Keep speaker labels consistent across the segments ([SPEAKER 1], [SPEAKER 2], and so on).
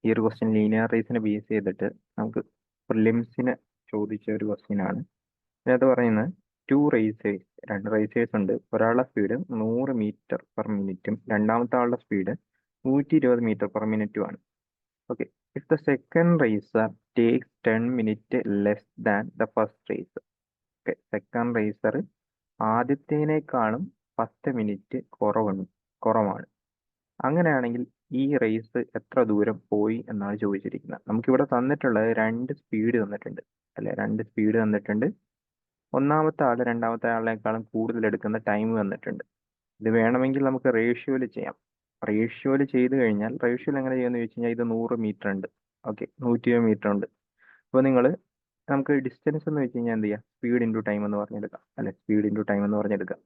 [SPEAKER 1] ഈ ഒരു question linear റേസിനെ base ചെയ്തിട്ട് നമുക്ക് പ്രിലിംസിന് ചോദിച്ച ഒരു ക്വസ്റ്റ്യൻ ആണ്. ഇതിനകത്ത് പറയുന്നത് രണ്ട് റേസേഴ്സ് ഉണ്ട്. ഒരാളുടെ സ്പീഡ് 100 മീറ്റർ പെർ മിനിറ്റും രണ്ടാമത്തെ ആളുടെ സ്പീഡ് 120 മീറ്റർ പെർ മിനിറ്റുമാണ്. Okay, if the second racer takes 10 minute less than the first racer. Okay, second racer ആദ്യത്തേനേക്കാളും 10 മിനിറ്റ് കുറവാണ്. അങ്ങനെയാണെങ്കിൽ ഈ റേസ് എത്ര ദൂരം പോയി എന്നാണ് ചോദിച്ചിരിക്കുന്നത്. നമുക്കിവിടെ തന്നിട്ടുള്ളത് രണ്ട് സ്പീഡ് തന്നിട്ടുണ്ട് അല്ലെ, രണ്ട് സ്പീഡ് തന്നിട്ടുണ്ട്. ഒന്നാമത്തെ ആൾ രണ്ടാമത്തെ ആളിനേക്കാളും കൂടുതൽ എടുക്കുന്ന ടൈം തന്നിട്ടുണ്ട്. ഇത് വേണമെങ്കിൽ നമുക്ക് റേഷ്യോയിൽ ചെയ്യാം. റേഷ്യോയിൽ ചെയ്ത് കഴിഞ്ഞാൽ റേഷ്യോയിൽ എങ്ങനെ ചെയ്യുമെന്ന് ചോദിച്ചു കഴിഞ്ഞാൽ ഇത് 100 മീറ്റർ ഉണ്ട്, ഓക്കെ 120 മീറ്റർ ഉണ്ട്. അപ്പോൾ നമുക്ക് ഡിസ്റ്റൻസ് എന്ന് വെച്ച് കഴിഞ്ഞാൽ എന്ത് ചെയ്യാം, സ്പീഡ് ഇൻറ്റു ടൈം എന്ന് പറഞ്ഞെടുക്കാം അല്ലെ, സ്പീഡ് ഇൻറ്റു ടൈം എന്ന് പറഞ്ഞെടുക്കാം.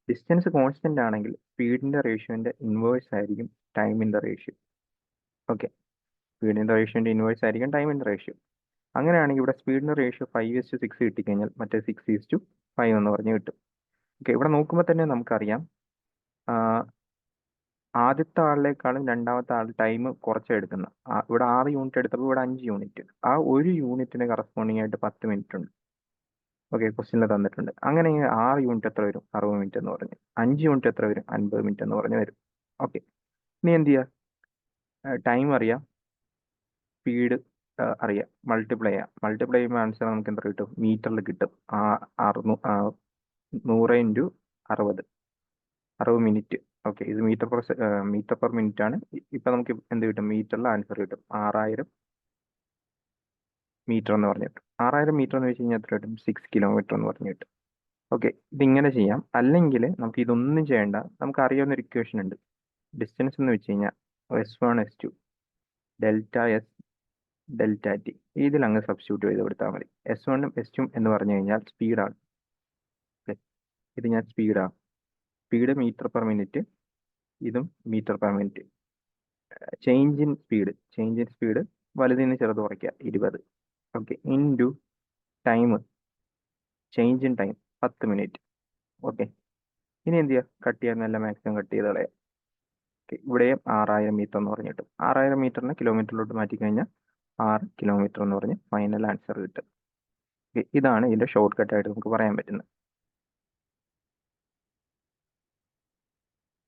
[SPEAKER 1] ഡിസ്റ്റൻസ് കോൺസ്റ്റന്റ് ആണെങ്കിൽ സ്പീഡിന്റെ റേഷ്യോന്റെ ഇൻവേഴ്സ് ആയിരിക്കും ടൈമിന്റെ റേഷ്യോ. ഓക്കെ, സ്പീഡിന്റെ റേഷ്യോന്റെ ഇൻവേഴ്സ് ആയിരിക്കും ടൈമിന്റെ റേഷ്യോ. അങ്ങനെയാണെങ്കിൽ ഇവിടെ സ്പീഡിന്റെ റേഷ്യോ 5:6 കിട്ടിക്കഴിഞ്ഞാൽ മറ്റേ 6:5 എന്ന് പറഞ്ഞ് കിട്ടും. ഓക്കെ, ഇവിടെ നോക്കുമ്പോൾ തന്നെ നമുക്കറിയാം ആദ്യത്തെ ആളിനേക്കാളും രണ്ടാമത്തെ ആൾ ടൈം കുറച്ചാണ് എടുക്കുന്നത്. ഇവിടെ 6 യൂണിറ്റ് എടുത്തപ്പോൾ ഇവിടെ 5 യൂണിറ്റ്. ആ ഒരു യൂണിറ്റിന് കറസ്പോണ്ടിങ് ആയിട്ട് 10 മിനിറ്റ് ഉണ്ട്. ഓക്കെ, ക്വസ്റ്റ്യനിൽ തന്നിട്ടുണ്ട്. അങ്ങനെ 6 യൂണിറ്റ് എത്ര വരും? 60 മിനിറ്റ് എന്ന് പറഞ്ഞ്. 5 യൂണിറ്റ് എത്ര വരും? 50 മിനിറ്റ് എന്ന് പറഞ്ഞ് വരും. ഓക്കെ, ഇനി എന്ത് ചെയ്യുക? ടൈം അറിയാം, സ്പീഡ് അറിയാം, മൾട്ടിപ്ലൈ ചെയ്യാം. മൾട്ടിപ്ലൈ ചെയ്യുമ്പോൾ ആൻസർ നമുക്ക് എന്താ കിട്ടും? മീറ്ററിൽ കിട്ടും. 100 × 60 മിനിറ്റ്. ഓക്കെ, ഇത് മീറ്റർ പെർ മിനിറ്റ് ആണ്. ഇപ്പൊ നമുക്ക് എന്ത് കിട്ടും? മീറ്ററിൽ ആൻസർ കിട്ടും 6000 മീറ്റർ എന്ന് പറഞ്ഞു കിട്ടും. 6000 മീറ്റർ എന്ന് വെച്ച് കഴിഞ്ഞാൽ എത്ര കിട്ടും? 6 കിലോമീറ്റർ എന്ന് പറഞ്ഞു കിട്ടും. ഓക്കെ, ഇതിങ്ങനെ ചെയ്യാം. അല്ലെങ്കിൽ നമുക്ക് ഇതൊന്നും ചെയ്യേണ്ട, നമുക്ക് അറിയാവുന്ന ഒരു ഇക്വേഷൻ ഉണ്ട്. ഡിസ്റ്റൻസ് എന്ന് വെച്ച് കഴിഞ്ഞാൽ S1 S2 delta S delta T. ഇതിൽ അങ്ങ് സബ്സ്റ്റിറ്റ്യൂട്ട് ചെയ്ത് കൊടുത്താൽ മതി. S1 ഉം S2 എന്ന് പറഞ്ഞു കഴിഞ്ഞാൽ സ്പീഡാണ്. ഓക്കെ, ഇത് ഞാൻ സ്പീഡാണ്. സ്പീഡ് മീറ്റർ പെർ മിനിറ്റ്, ഇതും metre per minute. Change in speed വലുതിൽ നിന്ന് ചെറുത് കുറയ്ക്കുക 20. Okay, into time, change in time 10 minute. Okay, ഇനി എന്ത് ചെയ്യുക? കട്ട് ചെയ്യാൻ മാക്സിമം കട്ട് ചെയ്ത് കളയാം. ഓക്കെ, ഇവിടെയും 6000 മീറ്റർ എന്ന് പറഞ്ഞിട്ട് 6000 മീറ്ററിനെ കിലോമീറ്ററിലോട്ട് മാറ്റി കഴിഞ്ഞാൽ 6 കിലോമീറ്റർ എന്ന് പറഞ്ഞ് ഫൈനൽ ആൻസർ കിട്ടും. ഓക്കെ, ഇതാണ് ഇതിൻ്റെ ഷോർട്ട് കട്ടായിട്ട് നമുക്ക് പറയാൻ പറ്റുന്നത്.